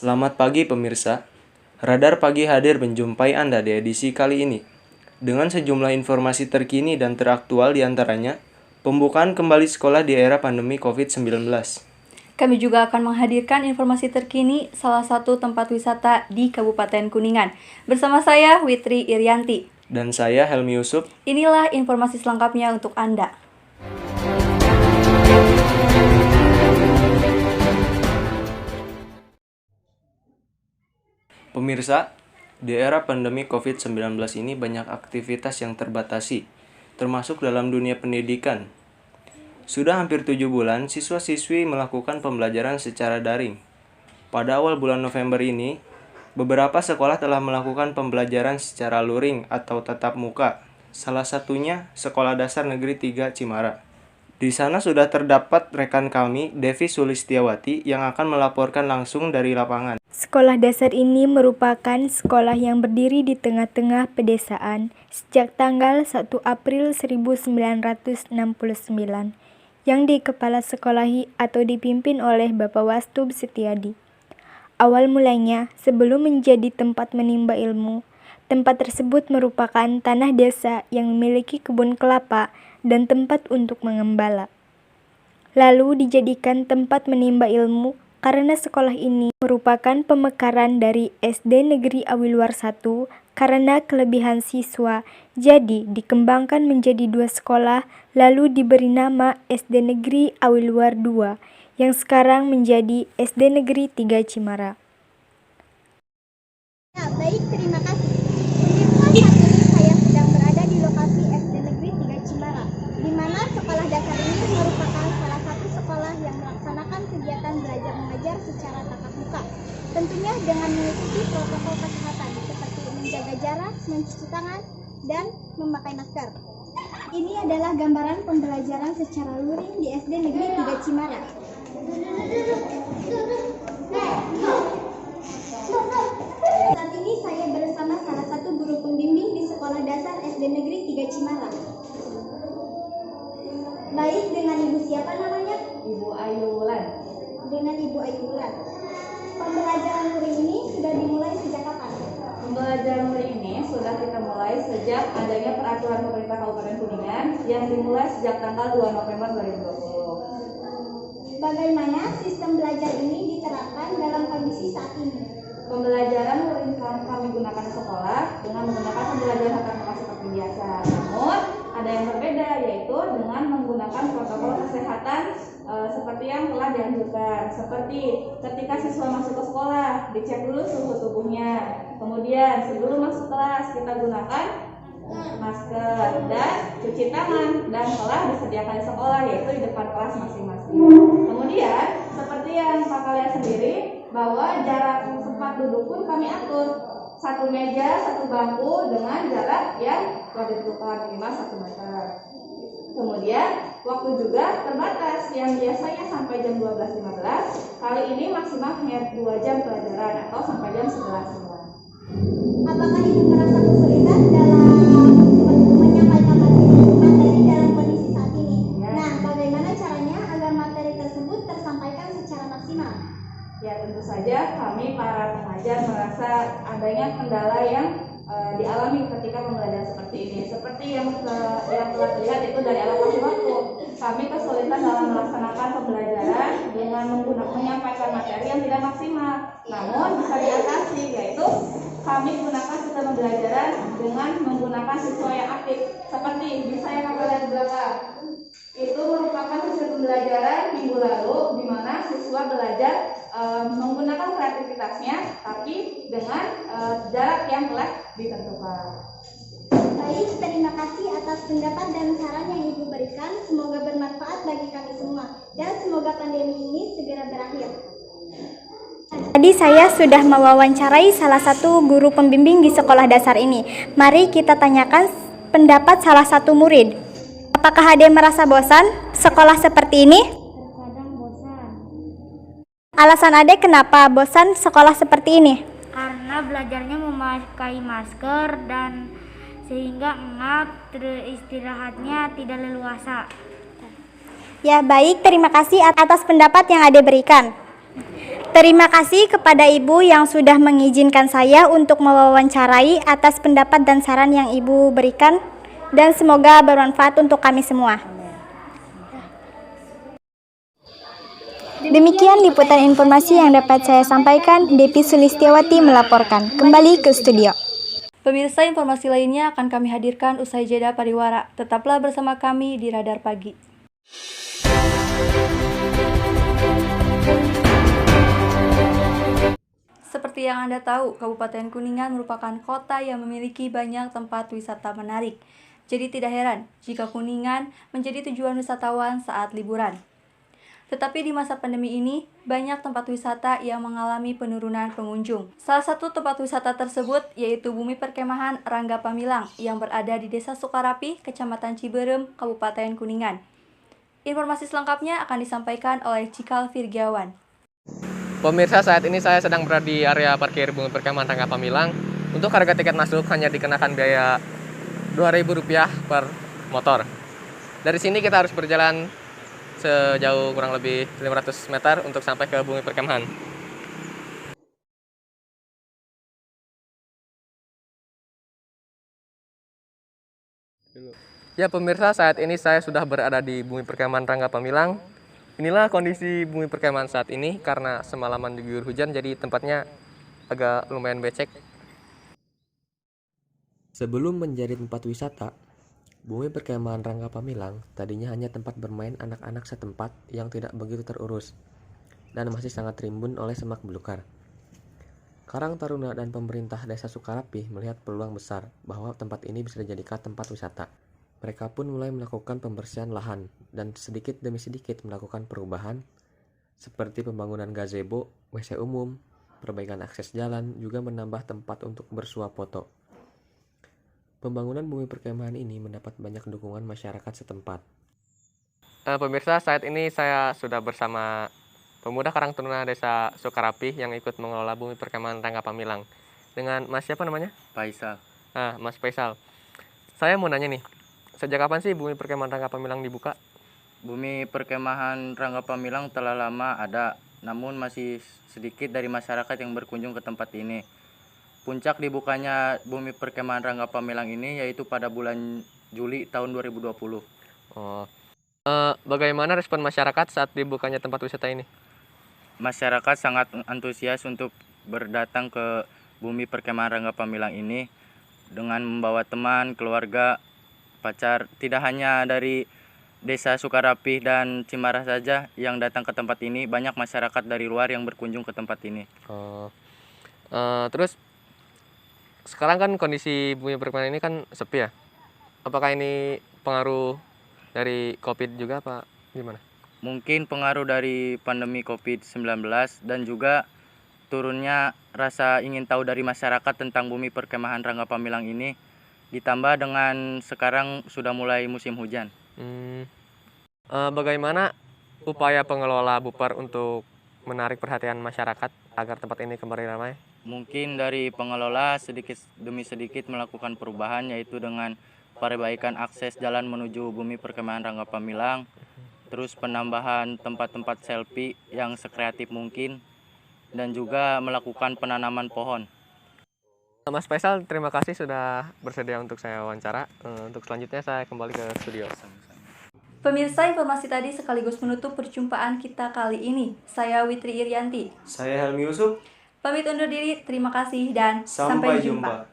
Selamat pagi pemirsa. Radar Pagi hadir menjumpai Anda di edisi kali ini. Dengan sejumlah informasi terkini dan teraktual diantaranya, pembukaan kembali sekolah di era pandemi COVID-19. Kami juga akan menghadirkan informasi terkini salah satu tempat wisata di Kabupaten Kuningan. Bersama saya, Witri Irianti. Dan saya, Helmi Yusuf. Inilah informasi selengkapnya untuk Anda. Pemirsa, di era pandemi COVID-19 ini banyak aktivitas yang terbatasi, termasuk dalam dunia pendidikan. Sudah hampir 7 bulan, siswa-siswi melakukan pembelajaran secara daring. Pada awal bulan November ini, beberapa sekolah telah melakukan pembelajaran secara luring atau tatap muka, salah satunya Sekolah Dasar Negeri 3 Cimara. Di sana sudah terdapat rekan kami, Devi Sulistiawati, yang akan melaporkan langsung dari lapangan. Sekolah dasar ini merupakan sekolah yang berdiri di tengah-tengah pedesaan sejak tanggal 1 April 1969, yang dikepala sekolahi atau dipimpin oleh Bapak Wastub Setiadi. Awal mulanya, sebelum menjadi tempat menimba ilmu, tempat tersebut merupakan tanah desa yang memiliki kebun kelapa dan tempat untuk mengembala. Lalu dijadikan tempat menimba ilmu karena sekolah ini merupakan pemekaran dari SD Negeri Awiluar 1 karena kelebihan siswa, jadi dikembangkan menjadi 2 sekolah lalu diberi nama SD Negeri Awiluar 2 yang sekarang menjadi SD Negeri 3 Cimara. Ya, baik, terima kasih. Pemirsa, saat ini saya sedang berada di lokasi SD Negeri 3 Cimara, di mana sekolah dasar ini merupakan salah satu sekolah yang melaksanakan kegiatan belajar mengajar secara tatap muka. Tentunya dengan mengikuti protokol kesehatan seperti menjaga jarak, mencuci tangan, dan memakai masker. Ini adalah gambaran pembelajaran secara luring di SD Negeri 3 Cimara. Saat ini saya bersama salah satu guru pembimbing di Sekolah Dasar SD Negeri 3 Cimara. Baik, dengan Ibu siapa namanya? Ibu Ayu Wulan. Dengan Ibu Ayu Wulan. Pembelajaran luring ini sudah dimulai sejak kapan? Pembelajaran luring ini sudah kita mulai sejak adanya peraturan pemerintah Kabupaten Kuningan yang dimulai sejak tanggal 2 November 2020. Bagaimana sistem belajar ini diterapkan dalam kondisi saat ini? Pembelajaran luring kami gunakan di sekolah dengan menggunakan pembelajaran tatap muka seperti biasa. Namun ada yang berbeda, yaitu dengan menggunakan protokol kesehatan seperti yang telah dianjurkan. Seperti ketika siswa masuk ke sekolah, dicek dulu suhu tubuhnya. Kemudian sebelum masuk kelas kita gunakan masker dan cuci tangan, dan telah disediakan di sekolah, yaitu di depan kelas masing-masing. Kemudian seperti yang Pak kalian sendiri, bahwa jarak tempat duduk pun kami atur, 1 meja, 1 bangku dengan jarak yang telah ditentukan minimal 1 meter. Kemudian waktu juga terbatas, yang biasanya sampai jam 12.15, kali ini maksimal hanya 2 jam pelajaran atau sampai jam 11 siang. Apakah Ibu merasa kesulitan dalam menyampaikan materi dalam kondisi saat ini? Ya. Nah, bagaimana caranya agar materi tersebut tersampaikan secara maksimal? Ya, tentu saja kami para pengajar merasa adanya kendala yang dialami ketika pembelajaran seperti ini. Seperti yang telah terlihat itu dari alokasi waktu. Kami kesulitan dalam melaksanakan pembelajaran dengan menyampaikan materi yang tidak maksimal. Namun bisa diatasi, yaitu kami gunakan sistem pembelajaran dengan menggunakan siswa yang aktif. Seperti bisa yang kami lihat di belakang. Itu merupakan sistem pembelajaran minggu lalu, di mana siswa belajar menggunakan kreativitasnya, tapi dengan jarak yang telah ditentukan. Baik, terima kasih atas pendapat dan saran yang Ibu berikan. Semoga bermanfaat bagi kami semua, dan semoga pandemi ini segera berakhir. Tadi saya sudah mewawancarai salah satu guru pembimbing di sekolah dasar ini. Mari kita tanyakan pendapat salah satu murid. Apakah Ade merasa bosan sekolah seperti ini? Terkadang bosan, Alasan Ade kenapa bosan sekolah seperti ini? karena belajarnya memakai masker dan sehingga istirahatnya tidak leluasa. Ya baik, terima kasih atas pendapat yang Ade berikan. Terima kasih kepada Ibu yang sudah mengizinkan saya untuk mewawancarai atas pendapat dan saran yang Ibu berikan, dan semoga bermanfaat untuk kami semua. Demikian liputan informasi yang dapat saya sampaikan. Depi Sulistiawati melaporkan. Kembali ke studio. Pemirsa, informasi lainnya akan kami hadirkan usai jeda pariwara. Tetaplah bersama kami di Radar Pagi. Seperti yang Anda tahu, Kabupaten Kuningan merupakan kota yang memiliki banyak tempat wisata menarik. Jadi tidak heran jika Kuningan menjadi tujuan wisatawan saat liburan. Tetapi di masa pandemi ini, banyak tempat wisata yang mengalami penurunan pengunjung. Salah satu tempat wisata tersebut yaitu Bumi Perkemahan Rangga Pamilang yang berada di Desa Sukarapi, Kecamatan Ciberem, Kabupaten Kuningan. Informasi selengkapnya akan disampaikan oleh Cikal Virgiawan. Pemirsa, saat ini saya sedang berada di area parkir Bumi Perkemahan Rangga Pamilang. Untuk harga tiket masuk hanya dikenakan biaya Rp2.000 per motor. Dari sini kita harus berjalan sejauh kurang lebih 500 meter untuk sampai ke Bumi Perkemahan. Ya pemirsa, saat ini saya sudah berada di Bumi Perkemahan Rangga Pamilang. Inilah kondisi Bumi Perkemahan saat ini karena semalaman diguyur hujan, jadi tempatnya agak lumayan becek. Sebelum menjadi tempat wisata, Bumi Perkemahan Rangga Pamilang tadinya hanya tempat bermain anak-anak setempat yang tidak begitu terurus dan masih sangat rimbun oleh semak belukar. Karang Taruna dan pemerintah Desa Sukarapi melihat peluang besar bahwa tempat ini bisa dijadikan tempat wisata. Mereka pun mulai melakukan pembersihan lahan dan sedikit demi sedikit melakukan perubahan seperti pembangunan gazebo, WC umum, perbaikan akses jalan, juga menambah tempat untuk bersuah foto. Pembangunan Bumi Perkemahan ini mendapat banyak dukungan masyarakat setempat. Pemirsa, saat ini saya sudah bersama pemuda Karang Taruna Desa Sukarapi yang ikut mengelola Bumi Perkemahan Rangga Pamilang. Dengan Mas siapa namanya? Faisal. Mas Faisal. Saya mau nanya nih, sejak kapan sih Bumi Perkemahan Rangga Pamilang dibuka? Bumi Perkemahan Rangga Pamilang telah lama ada, namun masih sedikit dari masyarakat yang berkunjung ke tempat ini. Puncak dibukanya Bumi Perkemahan Rangga Pamilang ini yaitu pada bulan Juli tahun 2020. Bagaimana respon masyarakat saat dibukanya tempat wisata ini? Masyarakat sangat antusias untuk berdatang ke Bumi Perkemahan Rangga Pamilang ini dengan membawa teman, keluarga, pacar. Tidak hanya dari Desa Sukarapi dan Cimarah saja yang datang ke tempat ini, banyak masyarakat dari luar yang berkunjung ke tempat ini. Terus sekarang kan kondisi Bumi Perkemahan ini kan sepi ya. Apakah ini pengaruh dari COVID juga apa gimana? Mungkin pengaruh dari pandemi COVID-19 dan juga turunnya rasa ingin tahu dari masyarakat tentang Bumi Perkemahan Rangga Pamilang ini, ditambah dengan sekarang sudah mulai musim hujan. Bagaimana upaya pengelola Bupar untuk menarik perhatian masyarakat agar tempat ini kembali ramai? Mungkin dari pengelola sedikit demi sedikit melakukan perubahan, yaitu dengan perbaikan akses jalan menuju Bumi Perkemahan Rangga Pamilang, terus penambahan tempat-tempat selfie yang sekreatif mungkin, dan juga melakukan penanaman pohon. Mas Faisal, terima kasih sudah bersedia untuk saya wawancara. Untuk selanjutnya saya kembali ke studio. Pemirsa, informasi tadi sekaligus menutup perjumpaan kita kali ini. Saya Witri Irianti. Saya Helmi Yusuf. Pamit undur diri, terima kasih dan sampai jumpa.